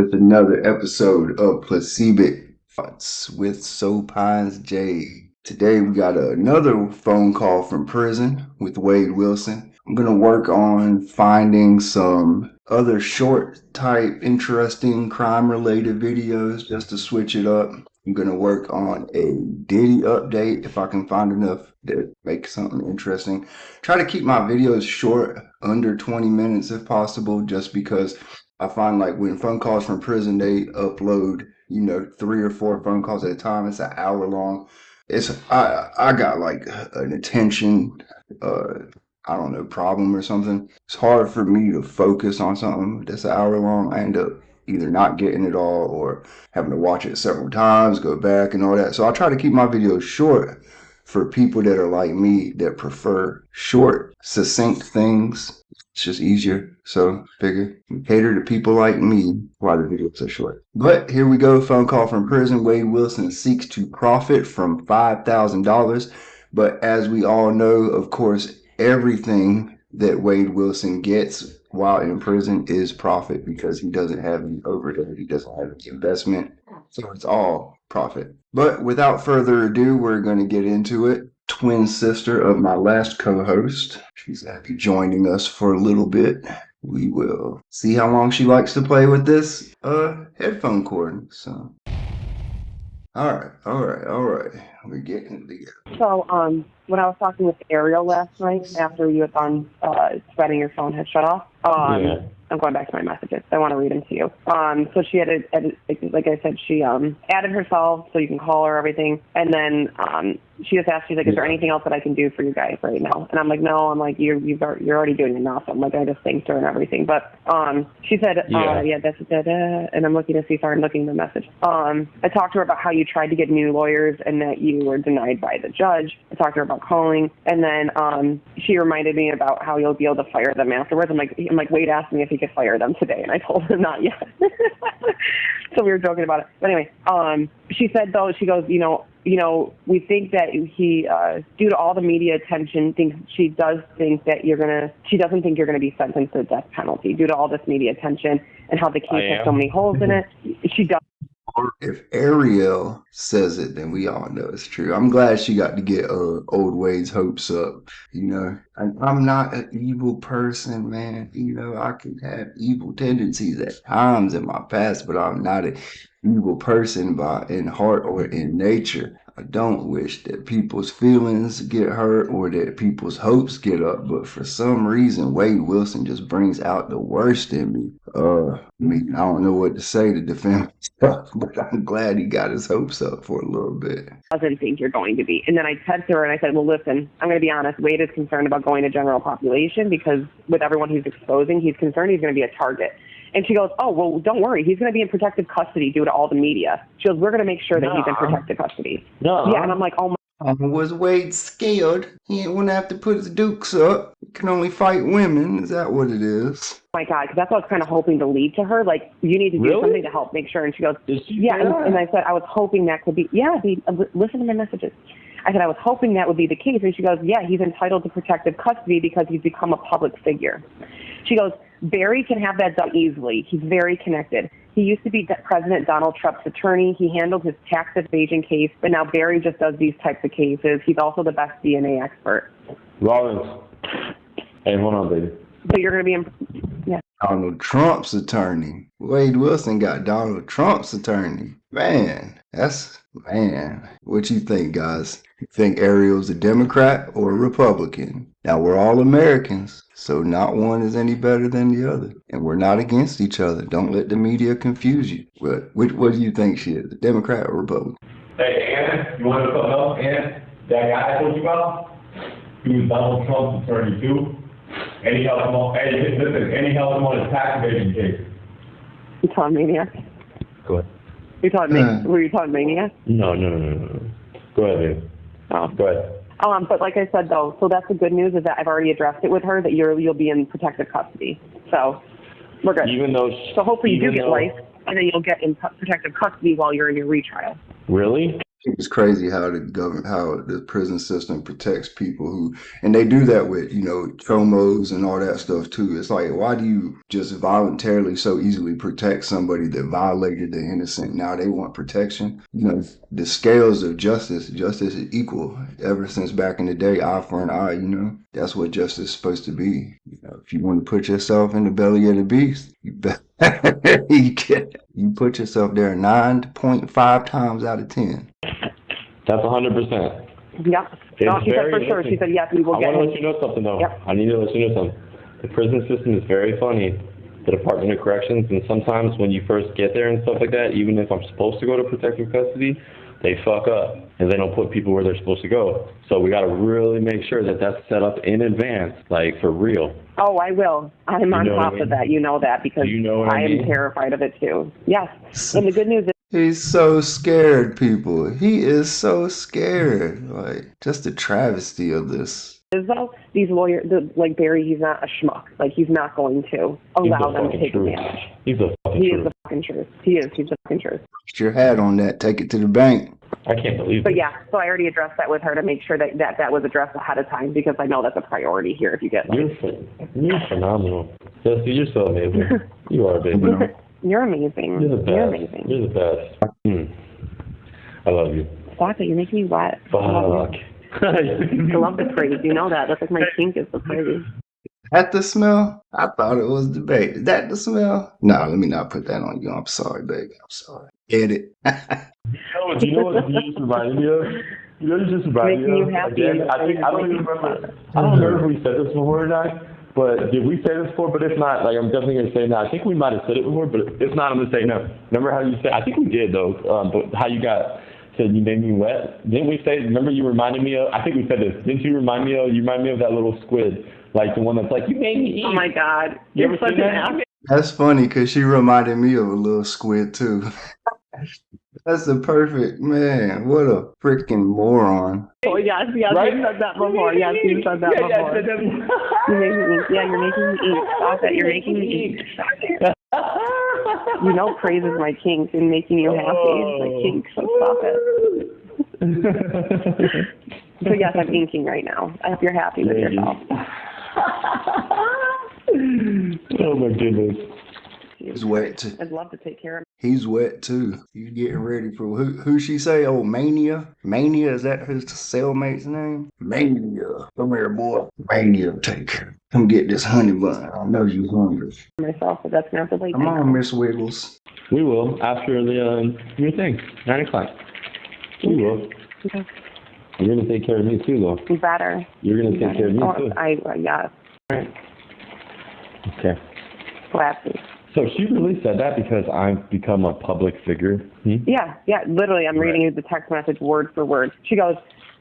with another episode of Placebo Thoughts with Sopines J. Today we got another phone call from prison with Wade Wilson. I'm going to work on finding some other short type interesting crime related videos just to switch it up. I'm going to work on a Diddy update if I can find enough to make something interesting. Try to keep my videos short, under 20 minutes if possible, just because I find like when phone calls from prison, they upload, 3 or 4 phone calls at a time. It's an hour long. I got like an attention, I don't know, problem or something. It's hard for me to focus on something that's an hour long. I end up either not getting it all or having to watch it several times, go back and all that. So I try to keep my videos short for people that are like me that prefer short, succinct things. It's just easier. So figure cater to people like me while the videos are short. But here we go. Phone call from prison. Wade Wilson seeks to profit from $5,000. But as we all know, of course, everything that Wade Wilson gets while in prison is profit because he doesn't have any overhead. He doesn't have any investment. So it's all profit. But without further ado, we're going to get into it. Twin sister of my last co-host. She's going to be joining us for a little bit. We will see how long she likes to play with this headphone cord. So, all right. We're getting it together. So, when I was talking with Ariel last night after you had gone, spreading your phone had shut off, I'm going back to my messages. I want to read them to you. So she had, like I said, she added herself so you can call her, everything. And then she just asked, she's like, is there anything else that I can do for you guys right now? And I'm like, no. I'm like, you're already doing enough. I'm like, I just thanked her and everything. But she said, that's and I'm looking to see if I'm looking at the message. I talked to her about how you tried to get new lawyers and that you were denied by the judge. I talked to her about calling. And then she reminded me about how you'll be able to fire them afterwards. I'm like, Wade asked me if he could fire them today, and I told him not yet. So we were joking about it. But anyway, she said, though, she goes, we think that he, due to all the media attention, she doesn't think you're going to be sentenced to the death penalty due to all this media attention and how the case has so many holes in it. She does. If Ariel says it, then we all know it's true. I'm glad she got to get old Wade's hopes up. I'm not an evil person, man. I can have evil tendencies at times in my past, but I'm not an evil person in heart or in nature. I don't wish that people's feelings get hurt or that people's hopes get up, but for some reason, Wade Wilson just brings out the worst in me. I don't know what to say to defend myself, but I'm glad he got his hopes up for a little bit. Doesn't think you're going to be. And then I texted her and I said, well, listen, I'm going to be honest. Wade is concerned about going to general population because with everyone he's exposing, he's concerned he's going to be a target. And she goes, oh, well, don't worry. He's going to be in protective custody due to all the media. She goes, we're going to make sure that he's in protective custody. No. Yeah, and I'm like, oh, my. Was Wade scared? He ain't want to have to put his dukes up. He can only fight women. Is that what it is? My God, because that's what I was kind of hoping to lead to her. Like, you need to do something to help make sure. And she goes, yeah. And I said, I was hoping that could be, listen to my messages. I said, I was hoping that would be the case. And she goes, yeah, he's entitled to protective custody because he's become a public figure. She goes, Barry can have that done easily. He's very connected. He used to be President Donald Trump's attorney. He handled his tax evasion case, but now Barry just does these types of cases. He's also the best DNA expert. Lawrence. Hey, hold on, baby. So you're going to be in... Yeah. Donald Trump's attorney. Wade Wilson got Donald Trump's attorney. Man, what you think, guys? You think Ariel's a Democrat or a Republican? Now, we're all Americans, so not one is any better than the other. And we're not against each other. Don't let the media confuse you. But what do you think she is, a Democrat or Republican? Hey, Ann, you want to something else, Ann? That guy I told you about? He was Donald Trump's attorney, too. And he helped him on his tax evasion case. You talking Maniac? Go ahead. Were you talking Maniac? No. Go ahead, baby. Oh. Go ahead. But like I said, though, so that's the good news is that I've already addressed it with her that you'll be in protective custody. So we're good. So hopefully you do get life, and then you'll get in protective custody while you're in your retrial. Really? It's crazy how how the prison system protects people who, and they do that with, chomos and all that stuff too. It's like, why do you just voluntarily so easily protect somebody that violated the innocent? Now they want protection. The scales of justice is equal ever since back in the day, eye for an eye, That's what justice is supposed to be. If you want to put yourself in the belly of the beast, you put yourself there 9.5 times out of 10. That's 100%. Yep. No, she said for sure. She said, yes, we will get him. I want to let you know something, though. Yep. I need to let you know something. The prison system is very funny, the Department of Corrections, and sometimes when you first get there and stuff like that, even if I'm supposed to go to protective custody, they fuck up, and they don't put people where they're supposed to go. So we got to really make sure that that's set up in advance, like for real. Oh, I will. I'm on top of that. You know that because I am terrified of it too. Yes. And the good news is he's so scared, people. He is so scared. Like, just a travesty of this. Though, these lawyers, like Barry, he's not a schmuck. Like, he's not going to allow them to take advantage. He's the fucking truth. He is the fucking truth. He's the fucking truth. Put your hat on that. Take it to the bank. I can't believe it. But yeah, so I already addressed that with her to make sure that was addressed ahead of time because I know that's a priority here if you get like... You're phenomenal. Jesse, you're so amazing. You are, baby. You're amazing. You're the best. You're amazing. You're the best. I love you. Stop it. You're making me wet. Fuck. I love the praise. You know that. That's like my kink is the praise. That the smell? I thought it was the bait. Is that the smell? No, let me not put that on you. I'm sorry, baby. I'm sorry. Edit. You know what you just reminded me of? You just reminded me of? Making you happy. Again, I don't even remember. I don't remember if we said this before or not. But did we say this before? But if not, like I'm definitely gonna say no. I think we might have said it before, but if not, I'm gonna say no. Remember how you said? I think we did though. But how you said you made me wet? Didn't we say? Remember you reminded me of? I think we said this. Didn't you remind me of? You remind me of that little squid, like the one that's like you made me eat. Oh my God! You ever seen that? That's funny because she reminded me of a little squid too. That's the perfect man. What a freaking moron. Oh yes, right? You said that before. Yes, you said that before. Yeah, I said that before. You're making me. Yeah, you're making me eat. Stop it. You're making me eat. You know, praise is my kink and making you happy is my kink. So stop it. So yes, I'm inking right now. I hope you're happy with yourself. Oh my goodness. He's wet too. I'd love to take care of him. He's wet too. He's getting ready for who she say? Oh, Mania? Mania, is that his cellmate's name? Mania. Come here, boy. Mania, take care. Come get this honey bun. I know you hungry. Myself, but that's not the late. Come on, Miss Wiggles. We will after the your thing, 9 o'clock. We will. Okay. You're gonna take care of me too, though. Better. You're gonna take care of me too. Yes. Right. Okay. Gladly. So she really said that because I've become a public figure? Yeah, literally. I'm reading you the text message word for word. She goes,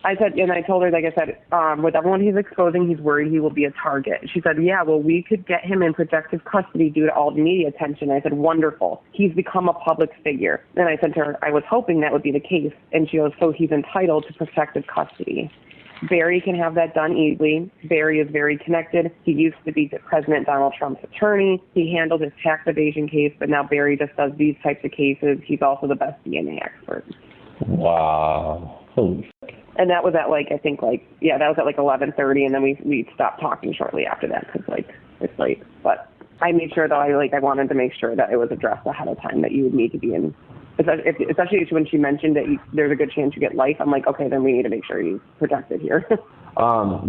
I told her, like I said, with everyone he's exposing, he's worried he will be a target. She said, yeah, well, we could get him in protective custody due to all the media attention. I said, wonderful. He's become a public figure. And I said to her, I was hoping that would be the case. And she goes, so he's entitled to protective custody. Barry can have that done easily. Barry is very connected. He used to be President Donald Trump's attorney. He handled his tax evasion case, but now Barry just does these types of cases. He's also the best DNA expert. Wow. Holy shit. And that was at that was at 11:30, and then we stopped talking shortly after that because it's late. But I made sure that I wanted to make sure that it was addressed ahead of time that you would need to be in. Especially when she mentioned that there's a good chance you get life, I'm like, okay, then we need to make sure he's protected here.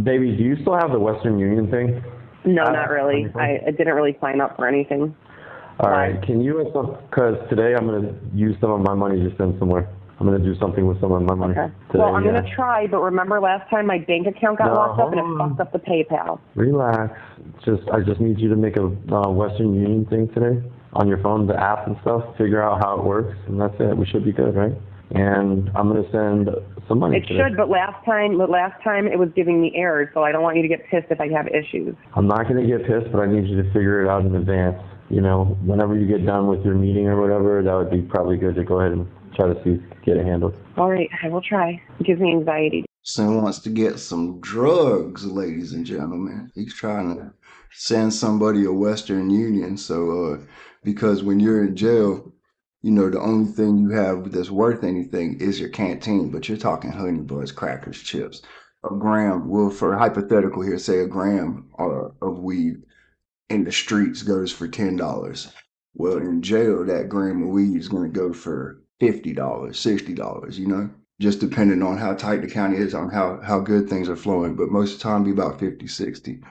Baby, do you still have the Western Union thing? No, not really. I didn't really sign up for anything. All right, can you, because today I'm going to use some of my money to send somewhere. I'm going to do something with some of my money. Okay. Today, well, I'm going to try, but remember last time my bank account got locked up and it fucked up the PayPal. Relax. I just need you to make a Western Union thing today on your phone, the app and stuff, figure out how it works, and that's it. We should be good, right? And I'm going to send some money today. It should, but last time it was giving me errors, so I don't want you to get pissed if I have issues. I'm not going to get pissed, but I need you to figure it out in advance. You know, whenever you get done with your meeting or whatever, that would be probably good to go ahead and try to get it handled. All right, I will try. It gives me anxiety. Son wants to get some drugs, ladies and gentlemen. He's trying to send somebody a Western Union, so because when you're in jail, you know, the only thing you have that's worth anything is your canteen, but you're talking Honey Buns, crackers, chips. A gram, well, for hypothetical here, say a gram of weed in the streets goes for $10. Well, in jail, that gram of weed is going to go for $50, $60, you know, just depending on how tight the county is, on how good things are flowing. But most of the time, be about 50, 60.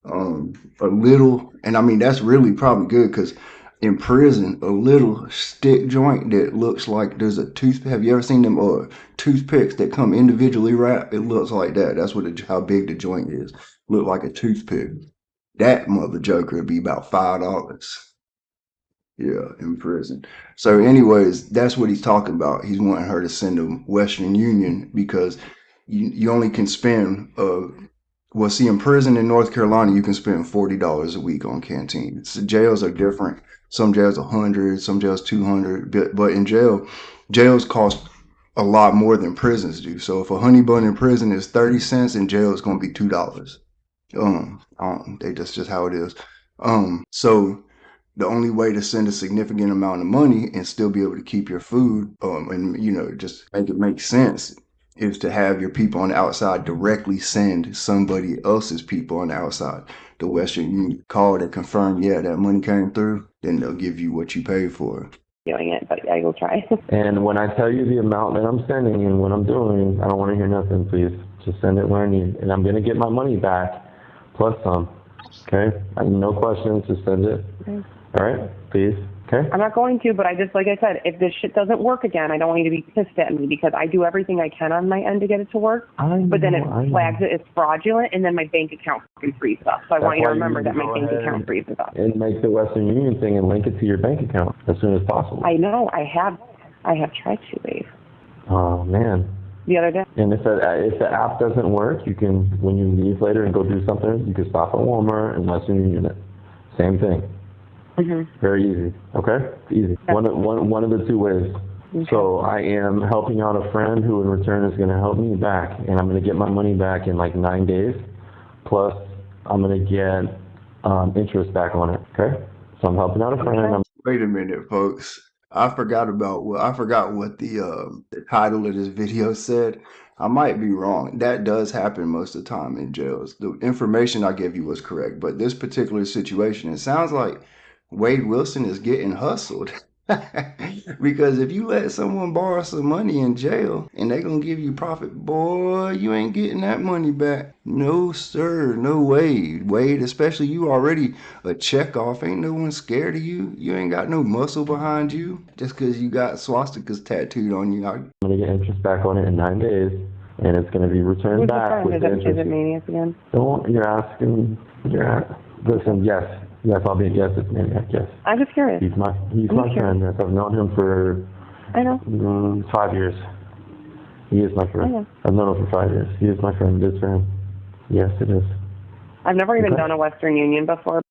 A little, and I mean, that's really probably good because in prison, a little stick joint that looks like there's a tooth. Have you ever seen them toothpicks that come individually wrapped? It looks like that. That's what how big the joint is. Look like a toothpick. That mother joker would be about $5. Yeah, in prison. So, anyways, that's what he's talking about. He's wanting her to send him Western Union because you only can spend well, see, in prison in North Carolina, you can spend $40 a week on canteen. So jails are different. Some jails 100, some jails 200. But in jails cost a lot more than prisons do. So if a honey bun in prison is 30 cents, in jail it's gonna be $2. They just how it is. So the only way to send a significant amount of money and still be able to keep your food, and you know, just make it make sense, is to have your people on the outside directly send somebody else's people on the outside the Western Union call to confirm, yeah, that money came through, then they'll give you what you paid for. Doing it, but I will try. And when I tell you the amount that I'm sending and what I'm doing, I don't want to hear nothing, please. Just send it where I need. And I'm going to get my money back, plus some. Okay? No questions, just send it. Okay. All right? Please. Okay? I'm not going to, but I just, like I said, if this shit doesn't work again, I don't want you to be pissed at me because I do everything I can on my end to get it to work. But then it flags it as fraudulent, and then my bank account fucking freezes up. So I want you to remember that my bank account freezes up. And make the Western Union thing and link it to your bank account as soon as possible. I know. I have tried to, Dave. Oh, man. The other day. And if the app doesn't work, you can, when you leave later and go do something, you can stop at Walmart and Western Union it. Same thing. Mm-hmm. Very easy. Okay? Easy. Yeah. One of the two ways. Okay. So I am helping out a friend who in return is going to help me back, and I'm going to get my money back in like 9 days. Plus, I'm going to get interest back on it. Okay? So I'm helping out a friend. Wait a minute, folks. I forgot what the title of this video said. I might be wrong. That does happen most of the time in jails. The information I gave you was correct, but this particular situation, it sounds like Wade Wilson is getting hustled. Because if you let someone borrow some money in jail and they gonna give you profit, boy, you ain't getting that money back. No, sir, no way. Wade, especially you already a check off. Ain't no one scared of you. You ain't got no muscle behind you just because you got swastikas tattooed on you. I'm gonna get interest back on it in 9 days, and it's gonna be returned back with interest. Is it Maniac again? Don't, listen, yes, I'll be, yes, it's Maniac, yes. I'm just curious. He's my friend. Yes, I've known him for, I know. 5 years. He is my friend. I know. I've known him for 5 years. He is my friend. It is for him. Yes, it is. I've never even done a Western Union before.